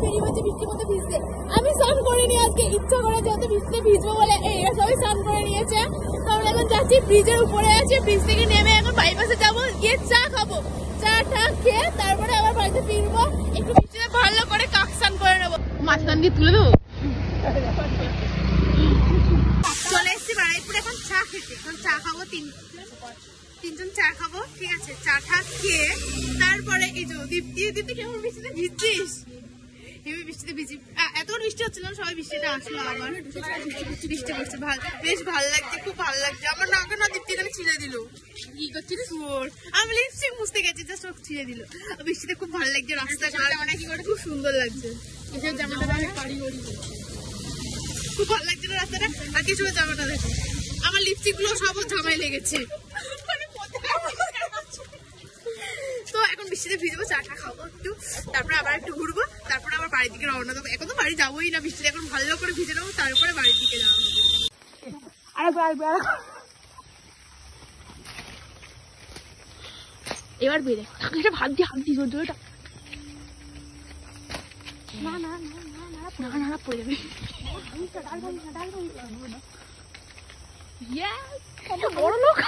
বেরিয়ে পড়ছি বৃষ্টির মধ্যে ভিজতে। আমি স্নান করিনি আজকে, ইচ্ছা করে যেহেতু বৃষ্টিতে ভিজবো বলে এরা সবাই স্নান করে নিয়েছে। তো আমরা এখন যাচ্ছি ব্রিজের উপরে আছে, ব্রিজ থেকে নেমে এখন বাইপাসে যাবো, গিয়ে চা খাবো, চা টা খেয়ে তারপরে আবার বাড়িতে ফিরবো, একটু বৃষ্টিতে ভালো করে কাক স্নান করে নেবো। মাঝখান দিয়ে তুলে দেবো। চলে এসছি বাড়াইপুরে এখন চা খেতে, এখন চা খাবো, তিনজন চা খাবো, ঠিক আছে। চাটা খেয়ে তারপরে এই যে দীপ্তি কেমন বৃষ্টিতে ভিজছিস? বৃষ্টিতে ভিজি, এত বৃষ্টি হচ্ছিল না, সবাই বৃষ্টিটা আসলো আবার বৃষ্টি পড়ছে, বেশ ভালো লাগছে, খুব ভালো লাগছে। আমার নাকে না দীপ্তি এখানে ছিঁড়ে দিল, কি করছিস? আমি লিপস্টিক মুছতে গেছি, জাস্ট ছিঁড়ে দিল। বৃষ্টিতে খুব ভালো লাগছে, রাস্তাঘাট কি করে খুব সুন্দর লাগছে, জামাটা খুব ভালো লাগছে না রাস্তাটা। আর কিছু জামাটা দেখো, আমার লিপস্টিক গুলো সব ঝামাই লেগেছে। তো এখন বৃষ্টিতে ভিজবো, চাটা খাবো একটু, তারপরে আবার একটু ঘুরবো, তারপরে আবার বাড়ির দিকে রওনা দেবো। এখন তো বাড়ি যাবোই না, বৃষ্টিতে এখন ভালো করে ভিজে নেবো, তারপরে বাড়ির দিকে যাওয়া হবে। এবার বেড়ে ভাত দিয়ে হাত দিয়ে জোরটা না না না না না না পড়ে যাবে। বড় লোক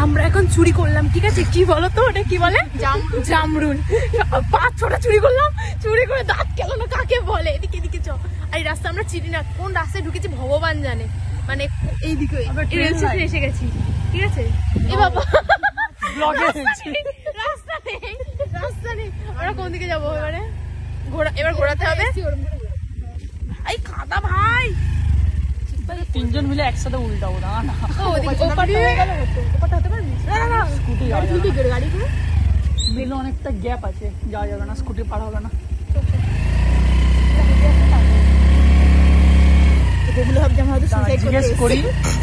আমরা এখন চুরি করলাম, ঠিক আছে? কি বলতো ওটা কি বলে? জামরুল। 5-6টা চুরি করলাম, চুরি করে দাঁত কেন না কাকে বলে। এদিকে এদিকে চ। আর এই রাস্তা আমরা চিনি না, কোন রাস্তায় ঢুকেছি ভগবান জানে, মানে এইদিকে রেল স্টেশনে এসে গেছি, ঠিক আছে? এ বাবা রাস্তা নেই, রাস্তা নেই, আমরা কোন দিকে যাবো এবারে? এবার ঘোরাতে হবে। এই কাদা ভাই, তিনজন মিলে একসাথে উল্টাবো না না গাড়ি দিলে অনেকটা গ্যাপ আছে, যাওয়া যাবে না, স্কুটি পার হবে না।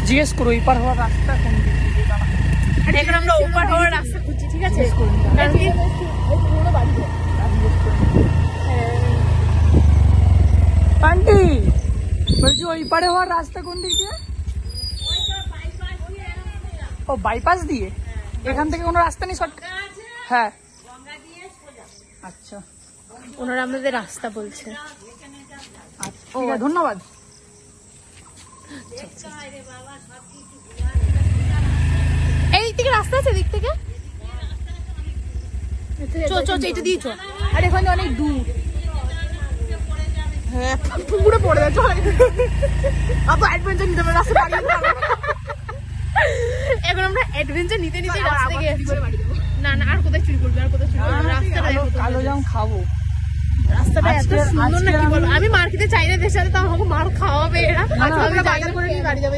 জিজ্ঞেস করো এপার হওয়ার রাস্তা কোন দিক থেকে। এখন আমরা ওপার হওয়ার রাস্তা খুঁজছি, ঠিক আছে? আন্টি বলছি ওই পারে হওয়ার রাস্তা কোন দিক দিয়ে? ও বাইপাস দিয়ে, এখান থেকে কোনো রাস্তা নেই শর্ট? হ্যাঁ আচ্ছা, ওনারা আমাদের রাস্তা বলছে। ও ধন্যবাদ। এই দিক থেকে রাস্তা আছে, দিক থেকে এটা দিয়ে চল। আর এখানে অনেক দূর, হ্যাঁ পুকুরে পড়ে যাচ্ছে। এখন আমরা অ্যাডভেঞ্চার নিতে নিতে রাস্তা থেকে না না আর কোথায় চুরি করবি, আর কোথায় চুরি করবি? রাস্তাটা কালো জাম খাবো, রাস্তাটা এত সুন্দর না, কি বলবো? আমি মার্কেটে চাই না দেশ সাথে, তো আমাকে মার খাওয়াবে এরা। বাজার করে নিয়ে বাড়ি যাবে।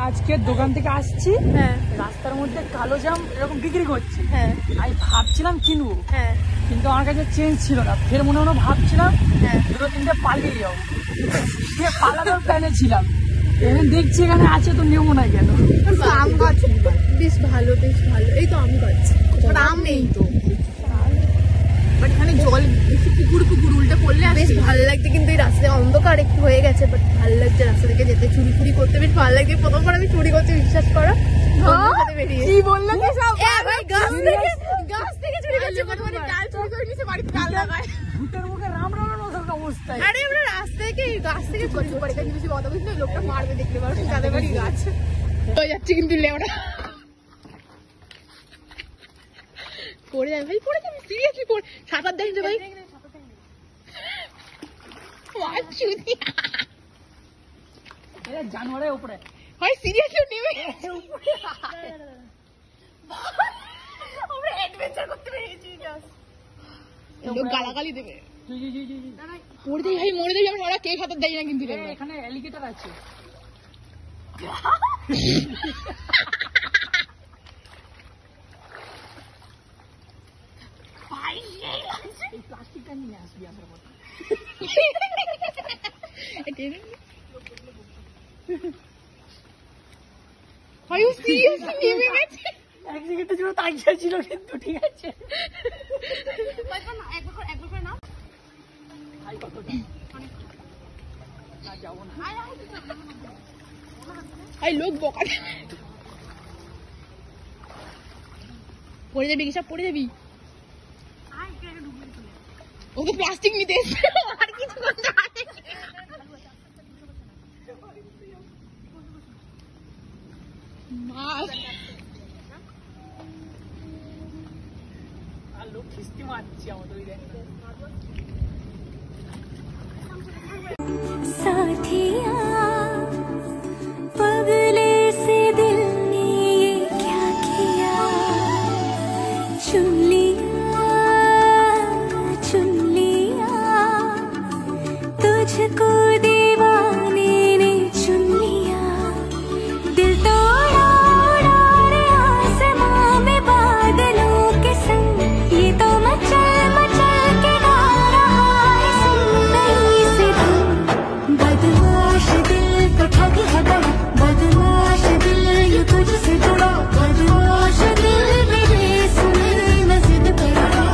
আজকের দোকান থেকে আসছি, হ্যাঁ রাস্তার মধ্যে কালো জাম এরকম বিক্রি করছে, হ্যাঁ আমি ভাবছিলাম কিনবো, হ্যাঁ কিন্তু আমার কাছে চেঞ্জ ছিল না। ফের মনে মনে ভাবছিলাম হ্যাঁ 2-3টে পালিয়ে যাও, পালানোর প্ল্যানে ছিলাম। এখন দেখছি এখানে আছে, তো নেবো না কেন? আম গাছ বেশ ভালো, বেশ ভালো। এই তো আম গাছ, আম নেই তো, বাট এখানে জল বেশি, পুকুর উল্টে পড়লে বেশ ভালো লাগছে। কিন্তু এই রাস্তায় অন্ধকার একটু হয়ে গেছে, বাট ভালো লাগছে রাস্তা থেকে যেতে, চুরি ফুরি করতে বেশ ভালো লাগছে। প্রথমবার আমি চুরি করছি, বিশ্বাস করো। কি বললো কি সব? গাছ থেকে চুরি করছে, ডাল চুরি করে নিয়েছে, বাড়িতে ডাল লাগায়। ভূতের মুখে রাম রামের মতো অবস্থায়। আরে আমরা রাস্তা থেকে গাছ থেকে চুরি করে, এখানে বেশি কথা বলছি, লোকটা মারবে দেখতে পারো, তাদের বাড়ি গাছ হয়ে যাচ্ছে। কিন্তু লেওড়া পড়ে যাবে ভাই, পড়ে যাবে, সিরিয়াসলি পড়ে। সাঁতার দেখছে ভাই, জানোয়ারের উপরে ভাই সিরিয়াসলি নেমে আমরা অ্যাডভেঞ্চার করতে পেরেছি। লোক গালাগালি দেবে, পড়ে যাই ভাই, মরে যাই আমরা। ওরা কে সাঁতার দেয় না, কিন্তু এখানে অ্যালিগেটর আছে। প্লাস্টিকটা নিয়ে আসবি আমার মতো। এক সেকেন্ডের জন্য তাকিয়ে ছিল, কিন্তু ঠিক আছে। একবার না যাবো না। এই লোক বকা পড়ে যাবি, সব পড়ে যাবি। ও তো প্লাস্টিক নিতে এসছে, আর কিছু করতে পারে মাছ। আর লোক খিস্তি মারছে আমাদের ওই দেখ साथिया पगले से दिल ने ये क्या किया, चुन लिया तुझको दीवाने ने चुन लिया, दिल तोड़ा उड़ा रे आसमां में बादलों के संग, ये तो मचल मचल के गा रहा है सुंदरी सी धुन, बदमाश दिल तो ठग है बड़ा, बदमाश दिल ये तुझसे जुड़ा, बदमाश दिल मेरे सुने न जिद करा,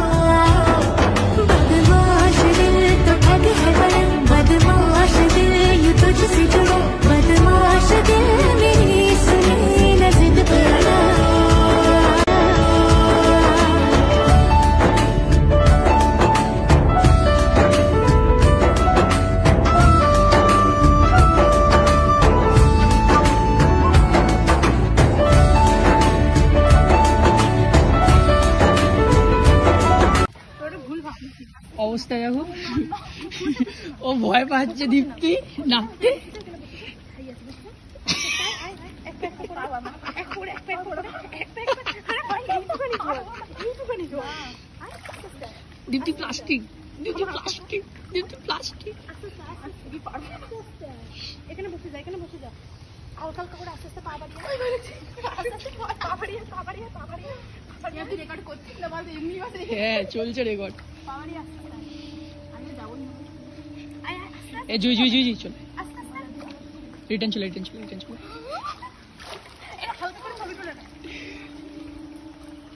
बदमाश दिल तो ठग है बड़ा, बदमाश दिल ये तुझसे जुड़ा, बदमाश दिल मेरे सुने न जिद करा। অবস্থা দেখো, ও ভয় পাচ্ছে দীপ্তি নামতে। দীপ্তি প্লাস্টিক, দীপ্তি প্লাস্টিক, দীপ্তি প্লাস্টিক। এখানে বসে যা, এখানে বসে যা, হালকা হালকা করে আস্তে আস্তে পা বাড়িয়ে, তুই রেকর্ড করছিস না? বল এমনি বাসে হ্যাঁ চলছে রেকর্ড। পা বাড়িয়ে আস্তে আস্তে, আমি যাবো না, আয় আয় আস্তে আস্তে এ জুই জুই জুই জুই চল, আস্তে আস্তে, রিটার্ন চলে রিটার্ন চলে রিটার্ন চলে। এটা হালকা করে ছবি তুলে নে।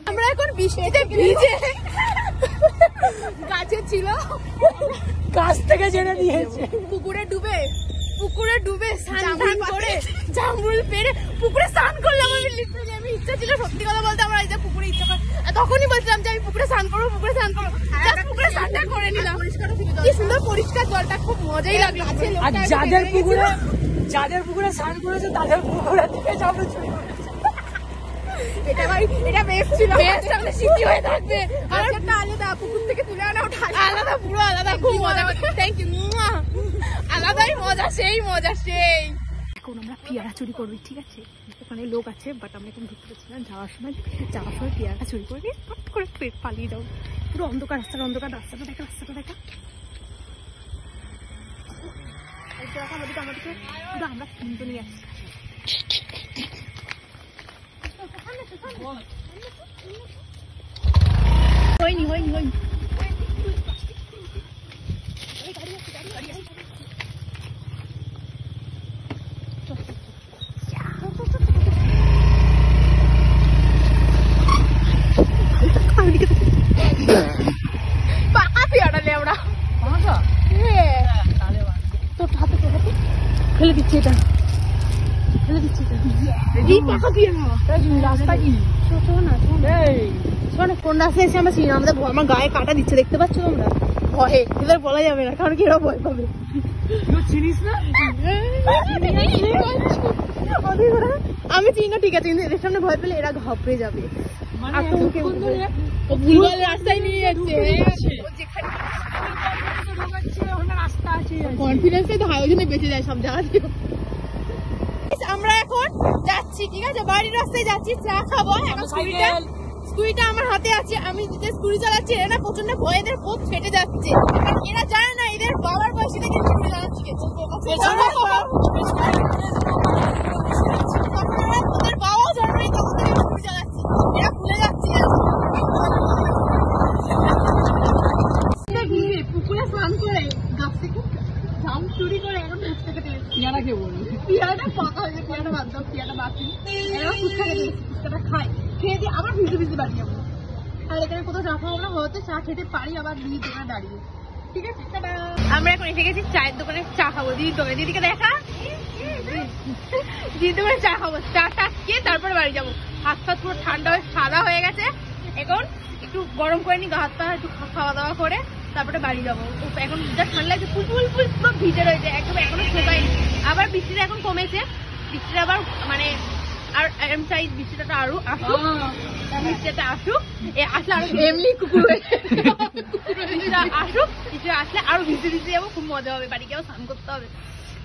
আমরা এখন বৃষ্টিতে ভিজে গাছে ছিল, গাছ থেকে ছেড়ে দিয়েছে, পুকুরে ডুবে স্নান করে জামরুল পেরে পুকুরে স্নান করলাম। আমি লিটারালি, আমি ইচ্ছা ছিল সত্যি কথা বলতে, আমার এই যে পুকুরে ইচ্ছা করে তখনই বলছিলাম যে আমি পুকুরে স্নান করবো, পুকুরে স্নান করবো, জাস্ট পুকুরে স্নানটা করে নিলাম। কি সুন্দর পরিষ্কার জলটা, খুব মজাই লাগলো। আর যাদের পুকুরে স্নান করেছে তাদের পুকুরে থেকে যাবো চুরি করেছে। এটা ভাই, এটা বেস্ট ছিল, বেস্ট আমাদের স্মৃতি হয়ে থাকবে। আর একটা আলাদা পুকুর থেকে তুলে আনা, ওটা আলাদা, পুরো আলাদা, খুব মজা। থ্যাংক ইউ, আলাদাই মজা, সেই মজা সেই। এখন আমরা পেয়ারা চুরি করবি, ঠিক আছে? ওখানে লোক আছে, বাট আমরা এখন ঢুকতে পারছি না। যাওয়ার সময় পেয়ারা চুরি করবি, পট করে পালিয়ে যাও। পুরো অন্ধকার, রাস্তাটা দেখা, আমাদেরকে পুরো আমরা কিনতে নিয়ে আসছি। হয়নি পাকা পেয়ারা লে আমরা তোর হাতে ফেলে দিচ্ছি, এটা এই পাকা পেয়ারা রাস্তা কি কোন রাস্তায় এসে আমরা চিনি, আমাদের আমার গায়ে কাটা দিচ্ছে, দেখতে পাচ্ছ তোমরা? ভয়ে এদের বলা যাবে না, কারণ কি এরা ভয় পাবে। চিনিস না? আমি চিনি না, ঠিক আছে, কিন্তু এদের সামনে ভয় পেলে এরা ঘাবড়ে যাবে। রাস্তায় নিয়ে যাচ্ছে, কনফিডেন্সে তো হাই, ওই জন্য বেঁচে যায় সব জায়গা থেকে। আমরা এখন যাচ্ছি, ঠিক আছে, বাড়ির রাস্তায় যাচ্ছি, চা খাবো। এখন স্কুটিটা আমার হাতে আছে, আমি যে স্কুটি চালাচ্ছি, এরা না প্রচন্ড ভয়, এদের বোধ ফেটে যাচ্ছে। এরা জানে না এদের বাবার বয়সী থেকে স্কুটি চালাচ্ছি, ওদের বাবাও জন্মই তখন থেকে স্কুটি চালাচ্ছি, এরা ভুলে যাচ্ছে। পুকুরে স্নান করে গাছ থেকে জাম চুরি করে এখন ফুচকা খেতে গেছি। পেয়ারা কে বলবো? পেয়ারাটা পাকা হয়ে যায়, পেয়ারাটা বাদ দাও, পেয়ারাটা বাকি। এরা ফুচকা খেতে গেছি, ফুচকাটা খাই, খেয়ে দিয়ে আবার ভিজে বাড়ি যাবো। আর এখানে কোথাও চা খাবো না, হয়তো চা খেতে পারি, আবার দিয়ে দাঁড়িয়ে ঠিক আছে টাটা। আমরা এখন এসে গেছি চায়ের দোকানে চা খাবো, দিদির দোকানে। দিদিকে দেখা, দিদির দোকানে চা খাবো, চা খেয়ে তারপরে বাড়ি যাবো। হাত ফাত পুরো ঠান্ডা হয়ে সাদা হয়ে গেছে, এখন একটু গরম করে নি, গা হাত পা একটু খাওয়া দাওয়া করে তারপরে বাড়ি যাবো। এখন যা ঠান্ডা লাগছে, ফুল পুরো ভিজে রয়েছে একদম, এখনো শুকায়নি। আবার বৃষ্টিটা এখন কমেছে, বৃষ্টিটা আবার মানে আর আমি চাই বৃষ্টিটা আরো আসুক, বৃষ্টিটা আসুক, আসলে আরো এমনি কুকুর আসুক, বৃষ্টিটা আসলে আরো ভিজে ভিজে যাবো, খুব মজা হবে। বাড়ি গিয়েও স্নান করতে হবে,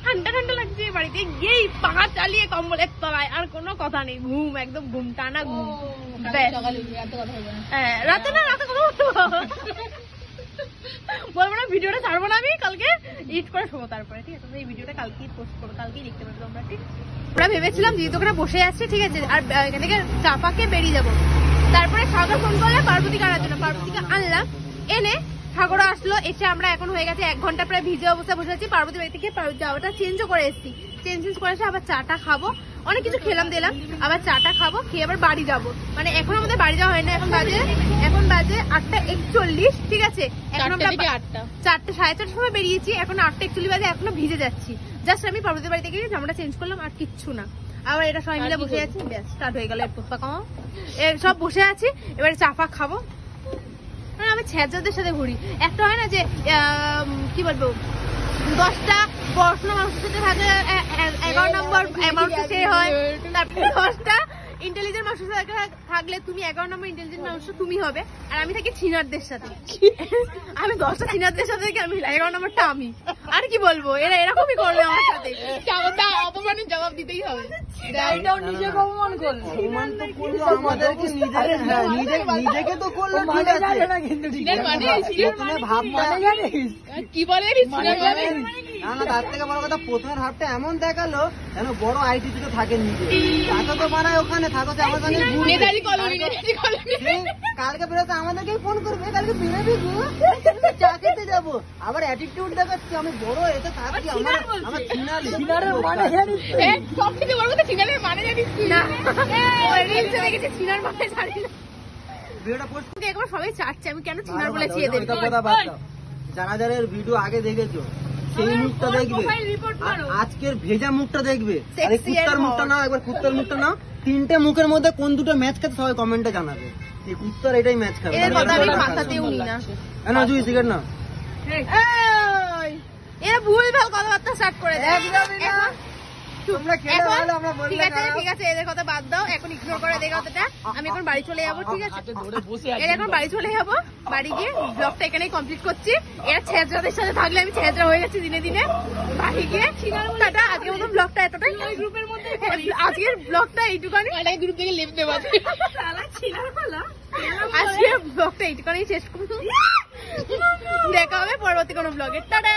ঠান্ডা ঠান্ডা লাগছে। বাড়িতে গিয়েই পাখা চালিয়ে কম্বলের তলায়, আর কোনো কথা নেই, ঘুম একদম ঘুম, টানা ঘুম। হ্যাঁ রাতে না, রাতে কথা বলবো না, ভিডিওটা ছাড়বো না আমি, কালকে এডিট করে শোবো তারপরে, ঠিক আছে? এই ভিডিওটা কালকেই পোস্ট করবো, কালকেই দেখতে পারবো তোমরা, ঠিক আছে? আমরা ভেবেছিলাম দিদি তো ওখানে বসে আছে, ঠিক আছে, আর এখান থেকে চাপাকে বেরিয়ে যাবো। তারপরে সাগর ফোন করলে পার্বতীকে আনার জন্য, পার্বতীকে আনলাম, এনে সাগরও আসলো। এসে আমরা এখন হয়ে গেছে 1 ঘন্টা প্রায় ভিজে অবস্থায় বসে আছি। পার্বতী বাড়ি থেকে যাওয়াটা চেঞ্জও করে এসেছি, চেঞ্জ করে এসে আবার চাটা খাবো, অনেক কিছু খেলাম দিলাম, আবার চাটা খাবো, খেয়ে আবার বাড়ি যাবো। মানে এখন আমাদের বাড়ি যাওয়া হয় না, এখন বাজে 8:41, ঠিক আছে? এখন আমরা 4টে 4:30 সময় বেরিয়েছি, এখন 8:41 বাজে, এখনো ভিজে যাচ্ছি। জাস্ট আমি পার্বতী বাড়িতে গিয়ে জামাটা চেঞ্জ করলাম, আর কিচ্ছু না। আবার এটা সবাই মিলে বসে আছি, ব্যাস স্টার্ট হয়ে গেল পোস্তা কামা, সব বসে আছি। এবারে চাপা খাবো। আমি ছেঁচাদের সাথে ঘুরি, একটা হয় না যে কি বলবো, 10টা পড়াশোনা মানুষের সাথে থাকে, 11 নম্বর অ্যামাউন্ট সে হয়, তারপরে 10টা ইন্টেলিজেন্ট মানুষের সাথে থাকলে তুমি 11 নম্বর ইন্টেলিজেন্ট মানুষ তুমি হবে। আর আমি থাকি ছিনারদের সাথে, আমি 10টা ছিনারদের সাথে থাকি, আমি 11 নম্বরটা আমি। আর কি বলবো, এরা এরকমই করবে আমার সাথে, অপমানের জবাব দিতেই হবে। নিজেকে অপমান করলো, অপমান তো করলো আমাদেরকে, নিজেকে তো করলো, ঠিক আছে, না কিন্তু প্রথমে ভাবটা কি বলে না না, তার থেকে বড় কথা, প্রথমের ভাবটা এমন দেখালো যেন বড় আইটিতে তো থাকে, নিজে টাকা তো বানায় ওখানে, থাকো আমার কাছে কালকে বেরোতে আমাদেরকে ফোন করবে, কালকে বেরোবি গো, চা খেতে যাবো, আবার অ্যাটিটিউড দেখাচ্ছি আমি বড়, এতে থাকি আমার সিনারের মানে জানিস সব থেকে বড় কথা, ছিনারের মানে জানিস না, রিলসে দেখেছি ছিনার মানে জানি না। ভিডিওটা পোস্ট একবার সবাই চাচ্ছে, আমি কেন ছিনার বলেছি এদের। কথা বাদ দাও, যারা যারা এর ভিডিও আগে দেখেছো সেই মুখটা দেখবে, আর আজকের ভেজা মুখটা দেখবে, আর এই কুত্তার মুখটা নাও, একবার কুত্তার মুখটা নাও। 3টে মুখের মধ্যে কোন দুটো ম্যাচ খাতে সবাই কমেন্টে জানাবে, এই কুত্তার এটাই ম্যাচ খাবে। এর কথা আমি মাথাতেও নি না, না জুই সিগারেট না, এরা ভুল ভাল কথাবার্তা স্টার্ট করে দেয়। তোমরা খেলে ভালো, আমরা বললে ঠিক আছে, এদের কথা বাদ দাও, এখন ইগনোর করে এদের কথাটা। আমি এখন বাড়ি চলে যাবো, ঠিক আছে? এর এখন বাড়ি চলে যাবো, বাড়ি গিয়ে ব্লগটা এখানেই কমপ্লিট করছি। এরা ছেঁচড়াদের সাথে থাকলে আমি ছেঁচড়া হয়ে যাচ্ছি দিনে দিনে। বাড়ি গিয়ে টাটা, আজকের মতো ব্লগটা এতটাই, গ্রুপের মধ্যে আজকের ব্লগটা এইটুকানি, গ্রুপ থেকে লিভ দেবো, আজকের ব্লগটা এইটুকানি শেষ করবো। দেখা হবে পরবর্তী কোনো ব্লগে, টাটা।